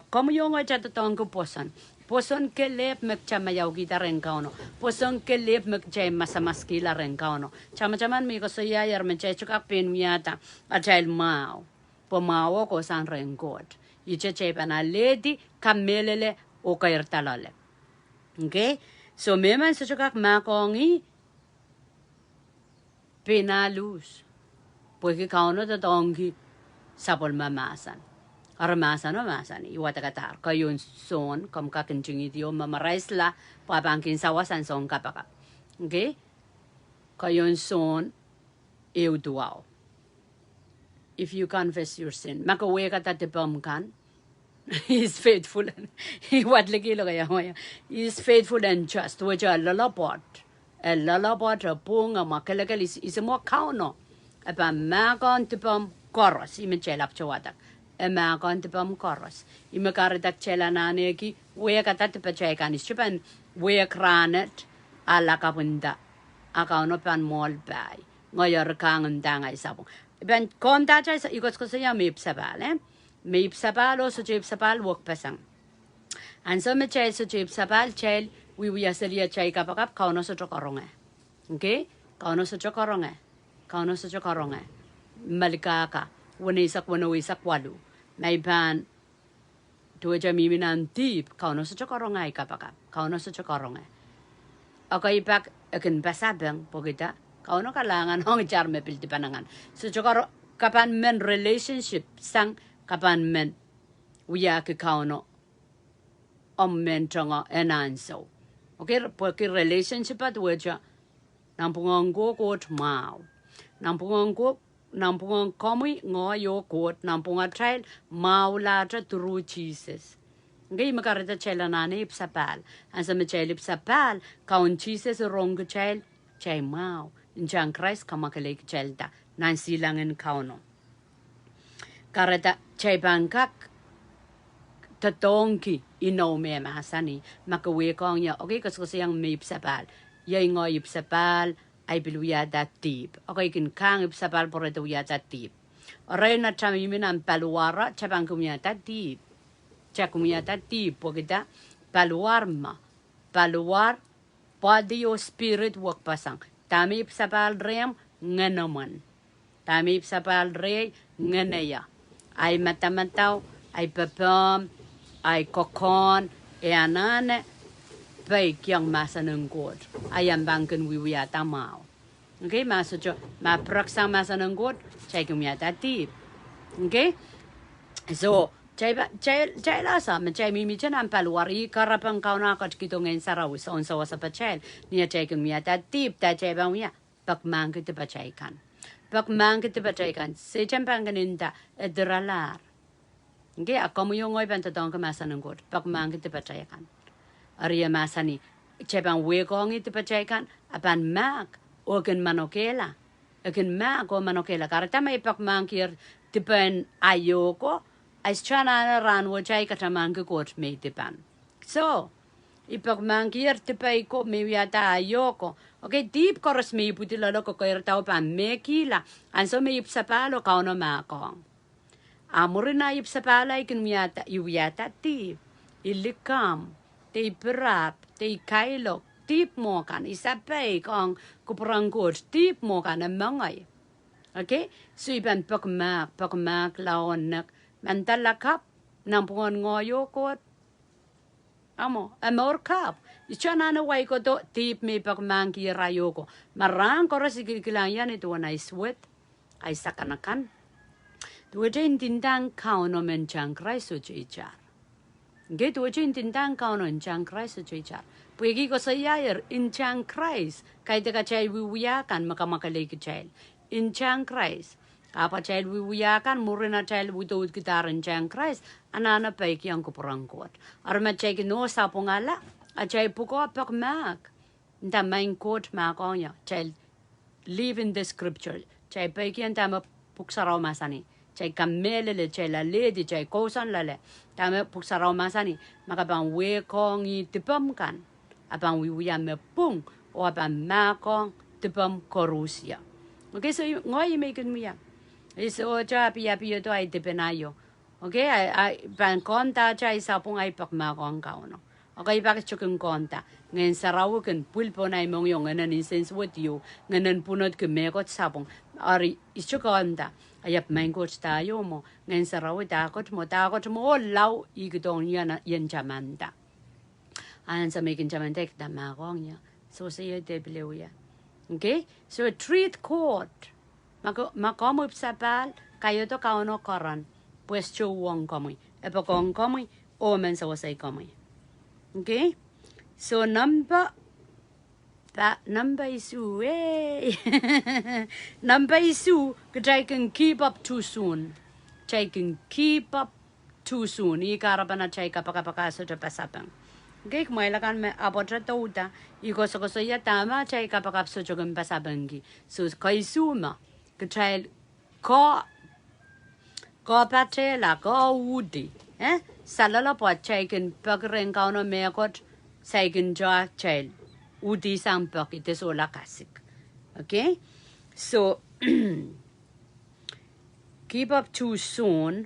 Como yo nga chato tong poson ke lep mek chama yaw kita ren kauno poson ke lep mek chay masamaskila ren kauno chama mi ko saya yar me chay chukak pen miata a child mao po ko san ren god iche chay pana ledi kamelele o kair talale. Okay, so meman sa chukak makongi penalus porque kauno ta tongi sapol mamasan Armasan iwata katar kayon son kam kakinjing idiom mamarais la pabangkin sawasan son kapakap. Okay? Kayon son duao. If you confess your sin, makawe ka tatipam kan. He is faithful. What lagi lo kaya mo He is faithful and just. Which a lalapot. A lalapot a punga makalagal is a more kauno. Apa makon tipam koros imichelap chawatak. Ema kon tipam koros. Imekaritak chela naneki we katat pachekan ischipan we kranet ala kapunda. Akauno pan mol bay. Ngoyor kangen dangay sabong. Ben konta chay sa ikos ko sa may ipsabal May ipsabal o sa ipsabal wak pasang. Anso me chay sa ipsabal chay we asalia chay kapakap kauno sa chokorong Okay? Kauno sa chokorong Kauno sa chokorong Malikaka. Wanisak walu. May pan tuwaja miminan tip kauno sa chokorong kapakap. Kauno sa chokorong Okay, ipak akin pasabang pogita. Kauno kalangan hong charme pilti panangan. So chokoro kapan men relationship sang kapan men wiya ke kauno men chonga enanso. Okay, porque relationship at waja nampungang go mau. Nampungang komi ngoyo kot nampunga child mau latra through Jesus. Okay, makarita chela nane ipsapal. Ansa me child ipsapal kaun Jesus wrong child chay mau. Injang Christ kamakalik chelta nan silangan kauno. Karata chay bangkak tatongki ino me masani makawe kong ya okay kasi yang may ipsapal. Yay ngo ipsapal ay biluya dat tip. Okay kin kang ipsapal por ito ya dat tip. Oray na chamimin ang paluara chabang kumya dat tip. Chakumya dat tip pokita paluar ma. Paluar body o spirit work pasang. Tami ipsapal rem ngenoman. Tami sapal re ngeneya. Ay matamataw, ay papam, ay kokon, e anane, bay kyang masa ng god. Ay ang bangkan wiwiyata mao. Okay, masa jo, mapraksang masa ng god, chay kumiyata tip. Okay? So, chay lasa, chay mimi chan ang palwari, karapang kauna kat kito ngayon saraw, sa onsa wasa pa chay, niya chay kumiyata tip, ta chay bang miya, pakmang kita pa chay kan. Pakmang kita pa chay kan, se chan panganinda, edralar. Okay, ako mo yung ngoy bantadong ka masa ng god, pakmang kita pa chay kan. Ariya masa ni, chay bang wekong ito pa chay kan, apan mak, ogen manokela. Ogen mak o manokela, karata may pakmang kir, tipan ayoko, ay chana ran wo chay katamang kot may tipan. So, ipakmang kir tipay ko may yata ayoko. Okay, deep koros may putilalo ko kayo tao pa may kila. Anso may ipsapalo kao na makong. Amurin na ipsapala ikin yata iwiyata tip. Ilikam, te perap, te kailok, tip mo kan. Isapay kong kuprang kot, tip mo kan na mangay. Okay? So iban pakmak laon nak mantalakap nang pungon ngoyo kot. Amo, amor kap. Ichana na way ko to tip me pakman ki rayo ko. Marang ko rasi kilang yan ito na iswet ay sakanakan. Tuwajen tindang kao no menchang kraiso chichar. Okay, tuwajen tindang kao no menchang kraiso chichar. Pwegi ko sa yayer inchang krais kay teka chay wiwiyakan makamakalay ki chay. Inchang krais. Apa chay wiwiyakan murina chay without gitaran inchang krais. Anana paiki ang kuprangkot. Arma chay no sapongala. Chay puko pakmak. Nta main quote makonya. Chay live in the scripture. Chay paiki ang tama puksaraw masani. Chay kamelele, chay la lady, chay kosan lale. Tama puksaraw masani. Makabang wekong itipam kan. Abang wiwiya me pung. O abang makong tipam korusya. Okay, so ngoy imekin mo yan. So, cha piya to ay tipenayo. Okay, ay ban konta cha isapong ay pakmakong kao no. Okay, bakit chukong konta? Ngayon saraw kan pulpo na imong yung nganan insense with you. Nganan punod kumekot sapong. Ari, ischukonta. Ayap mangot tayo mo. Ngayon saraw takot mo. O law ikitong yan chamanta. Ayan sa making chamantek damakong niya. So, sa'yo debliw yan. Okay? So, treat court. Makomoy sapal, kayo to kauno koran. Pues chuwang komoy. Epo kong komoy, o men sa wasay komoy. Okay? So, number isu, eh. Number isu, kaya can keep up too soon. Chay can keep up too soon. Ikarapan na chay kapakapakaso sa pasapang. Okay, kumailakan me abotra tauta. Iko sa ya tama chay kapakap so jogan pasabangi. So kay suma, kay ko patela ko udi. Salala po chay kin pagren kauno mekot say kin jo chay udi sang pag ite so lakasik. Okay, so keep up too soon.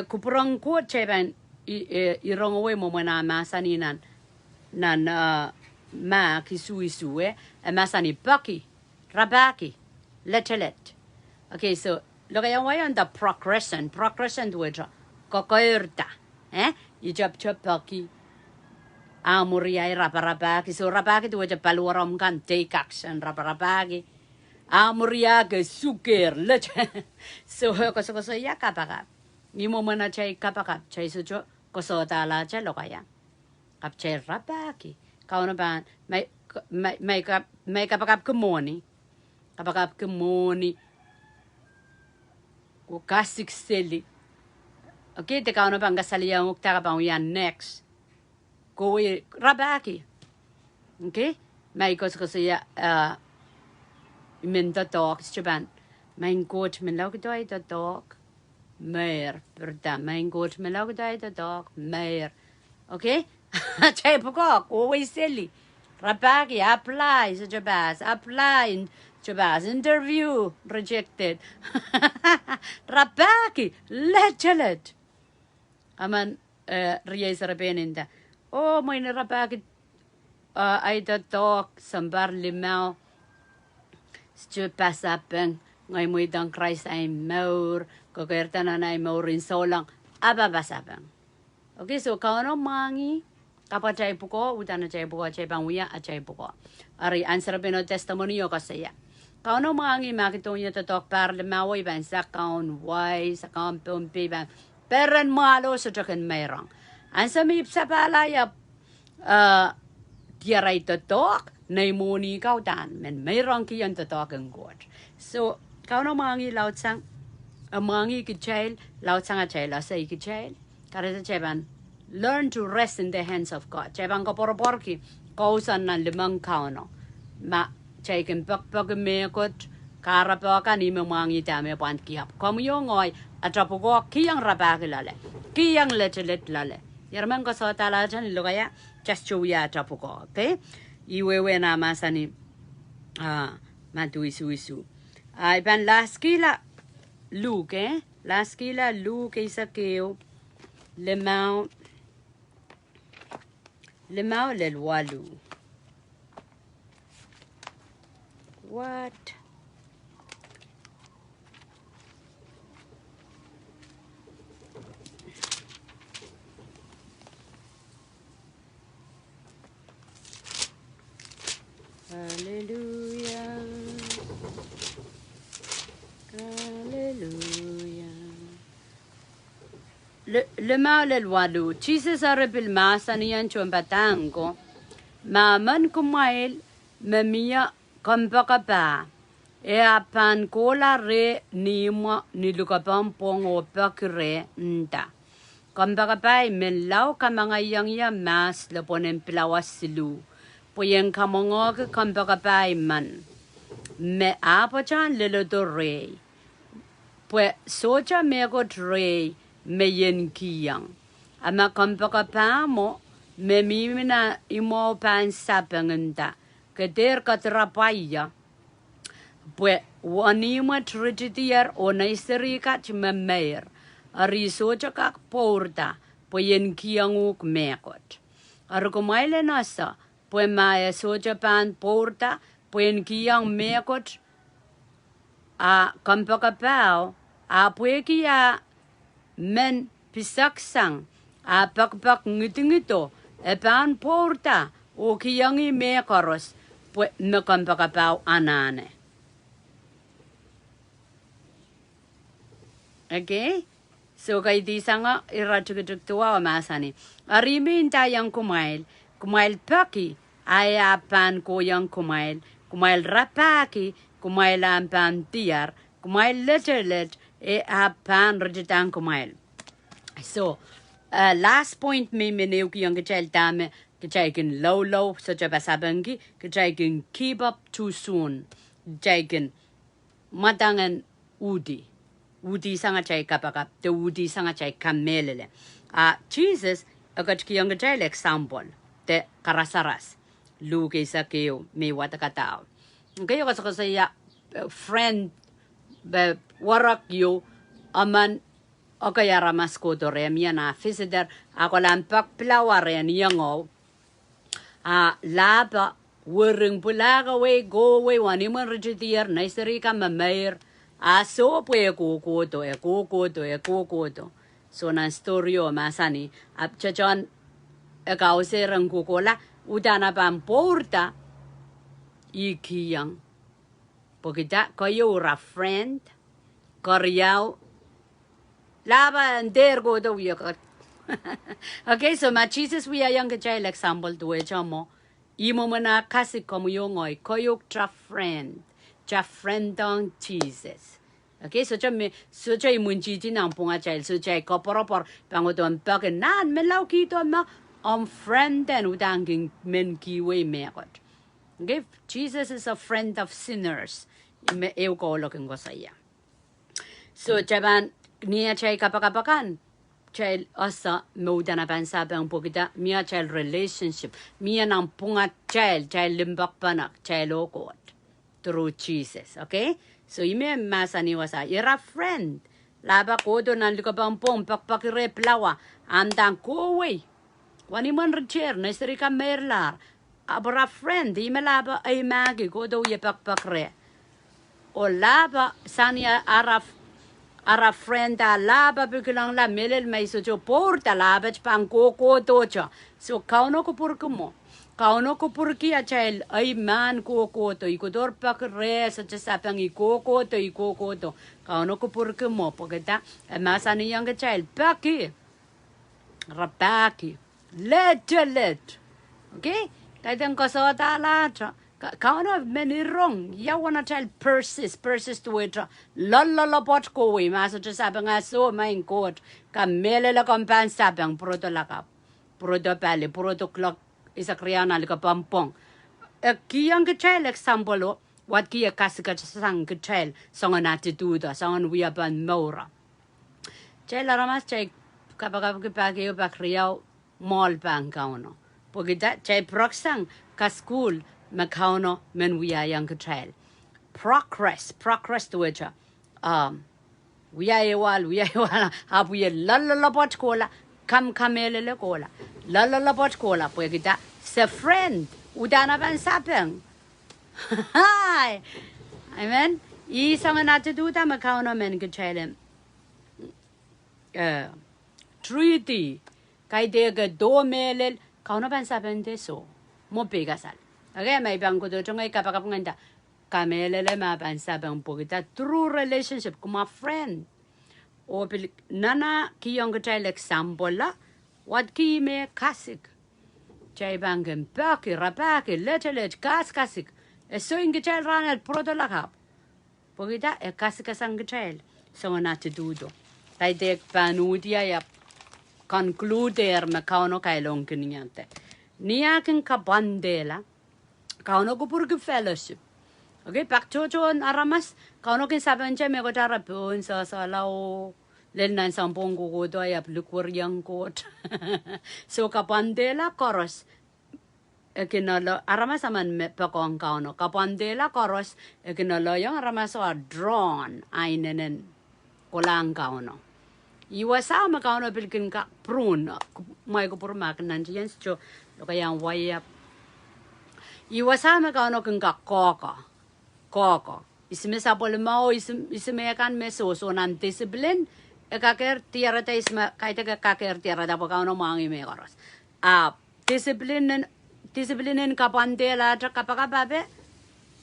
Kupurang ko chay ban irong away mo na masani nan ma kisu masani paki rabaki letelet. Okay, so look at way on the progression which kokoirta ijab paki amuria raparabaki so rabaki to which paluaram kan take action raparabaki amuria ke suker let so koso ya kapakap ni mo mana chay kapakap chay sujo koso tala chay lokaya kap chay rabaki kauna ban may kapakap kumoni ko kasik seli. Okay, te kauna ban gasali yang ukta ban yan next go rabaki. Okay, may koso ya min talk chaban mein coach min lag doi talk mer perda mein coach min lag doi talk mer. Okay, chay poko always silly rabaki apply sa jabas apply jabas interview rejected rabaki lechelet aman riyay sa rabeninda oh may rabaki ay talk sambar limao stu pasapeng ngai mui dang Christ ay maur ko kertanan ay maurin solang aba pasapeng. Okay, so kauno mangi kapag chay puko utana chay puko chay panguya at chay puko. Ari answer pino testimonio kasi ya. Kauno mangi makitonya totok parle maway ban sa kaun wai sa kaun pumpi ban peran malo sa chakan mayrang. Ansa mi sa pala ya tiaray totok nay muni kau dan men mayrang kiyan totok ang god. So kauno mangi lautsang mangi kichail lautsang a chail asa ikichail karasa cheban learn to rest in the hands of God. Cheban ko poroporki kausan nan limang kauno ma chaikin pag mekot karapakan ni mangi tame pan kiap kom yo ngoy atrapugo kiyang rapakilale kiyang letelet lale yerman ko sa tala jan lugaya just chuya atrapugo. Okay, iwewe na masani matu isu ay pan laskila Luke laskila Luke isakeo lemau lelwalu. What? Hallelujah. Hallelujah. Le mal el wadu. Jesus arabil masanian chumbatango. Maman kumail memia Kapakap e apan kola re ni mo ni lukapang pongo pakre nta. Kapakap men lau kamanga yang ya mas leponen pilawas silu. Puyen kamongo ke Kapakap man. Me apa chan lelo do re. Pue soja megot re me yen kiyang. Ama Kapakap mo me mimina imo pan sapengenta. Keder katrapaya. Pue wanima tragediar o naiseri kat memer. Ari soja kak porta. Puyen kiyanguk mekot. Ari kumaile nasa. Pue maya soja pan porta. Puyen kiyang mekot. A Kapakap a pue kiya men pisaksang. A pakpak ngito. E pan porta. O kiyangi mekoros. Pue me Kapakap anane. Okay? So kay di sanga irachukutuk tuwa masani. Arimin tayang kumail paki ayapan ko yang kumail rapaki kumail ampan tiar kumail letelet e apan rejitang kumail. So last point me meneu ki yang kechel dame kechaikin low so jabasabangi kechaikin keep up too soon jaikin madangan udi sanga chai Kapakap the udi sanga chai kamelele Jesus agat ki yang kechel example te karasaras luke sakeo me watakatao okay ko sa ya friend be warak yo aman okay ramas ko to re miya na visitor ako lampak plaware niyango laba wuring pulaga we go we waniman rejitier naiseri ka mamayr so pue kukuto so nan storyo masani apchachon ikaw serang kukola udana pang porta ikiyang pagita kayo ra friend karyaw laba der go do yakot. Okay, so ma Jesus we are young child example to e chamo. Imo mana kasi como yongoy koyok friend dong Jesus. Okay, so chame so chay munchi tinang punga child so chay koporopor pangoton paken nan melaw kito ma friend and udanging men kiwe mekot. Okay, Jesus is a friend of sinners. Me eu ko lokin ko saya. So chaban niya chay kapakapakan. Child asa modana bansabang pugida mia child relationship mia nang punga child limbak panak child okot through Jesus. Okay, so ime masani wasa ira friend laba kodo nan likabang pong pakpakire plawa andang kowe wani man recher na isrika merlar abra friend ime laba ay magi kodo ye pakpakre o laba sania ara friend a laba bikulang la melel mai so jo porta laba pang koko tocha so kauno ko purkumo kauno ko purki a child ai man koko to ikodor pak re sa sapang ikoko to kauno ko purkumo pagata masani yang child paki rapaki let okay kadang ko so ta la kauno many wrong ya wanna child persist to it la pot ko we maso sapang aso main court kamele la kompan sapang proto lakap proto pale proto clock isa kriana lika pampong kiyang child example what kiya kasika sang child songon attitude songon we apan mora child aramas child kapag pagi bakriyaw mall bang kauno pagida child proksang ka school makauno men we are young child progress to which we are wal have we la pot kola kam kamele kola la pot kola pagida sa friend udana ban sapeng hi amen isang attitude makauno men ka child treaty kay dega do melel kauno ban sapeng deso mo pegasal okay may bang ko do ngay kapakap nganda kamelele ma ban sapeng pagida true relationship kuma friend o nana kiyong ka child example la what ki me kasik chay bangem paki rapaki let kasik eso inga child ranel proto lakap pagida kasik sang child so na to do do kay dek panudia ya concluder me kauno kay long kiniante niya kin kabandela kauno ko purki fellowship okay pak chochon aramas kauno kin sabenche me ko tarapon sa lao len nan sampong ko do ya lukur yang kot so kabandela koros ekinolo aramas aman me pakong kauno kabandela koros ekinolo yang aramas wa drawn ainenen kolang kauno iwasama kauno bilkin ka prun mai ko purmak nan jens cho lo kayang waya iwasama kauno kin ka koko isme sapol mau isme kan meso so nan discipline ekaker tiara ta isma kaita kaker tiara da kauno mangi me koros discipline kapandela tra kapakapabe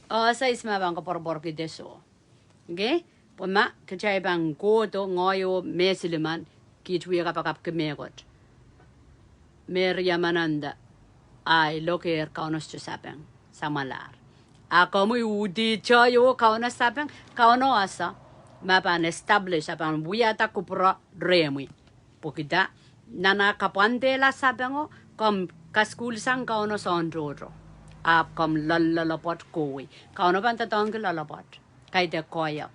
sa isma bang ko porbor ki deso okay poma kachay bang ko to ngoyo mesiliman kitwi kapakap kemegot Meriamananda ay loker kaunos sapeng samalar ako mo udi choyo kaunos sapeng kauno asa mapan establish apan wiata kupro remi pokida nana kapandela sapengo kom kaskul sang kauno sondro kom lalapot kowi kauno banta tong lalapot kaide koyak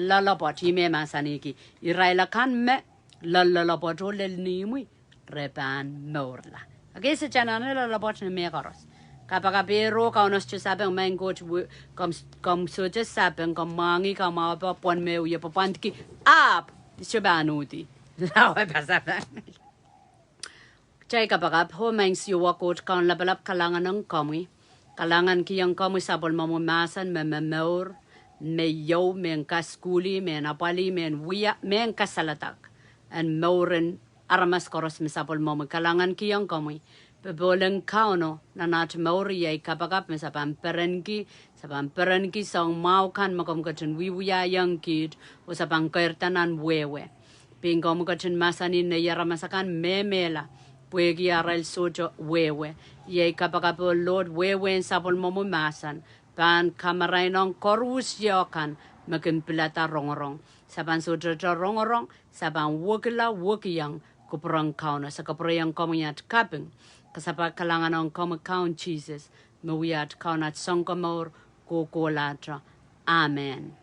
lalapot ime masaniki iraila kan me lalapot olel nimui repan morla okay se chanana lalapot ne me karos kapakapero kaunos sapeng mango kom so sapeng kom mangi kama pa pon me uye papantki up sibanuti lawa pasapeng chay kapakap ho mang siwa kot kan labalap kalangan ng kami kalangan kiyang kami sabol mamumasan mememor meyo men kaskuli men apali men wiya men kasalatak and moren aramas koros misapol mamu kalangan kiyang kami Beboleng kauno na nat mauri ay kapakap sabang perenki song mau kan makom kachin wiwya young kid o sabang kairtanan wewe pingom kachin masanin na yaramasakan memela puegi aral sojo wewe yay kapakap lord wewe sabol momo masan pan kamarainong korus yokan makin pilata rongorong saban sojo rongorong sabang wokila wokiyang kuprang kauno sa kaprayang komyat kaping kasapa kalangan ng count Jesus, mawiyat kaunat songkamor kukulatra. Amen.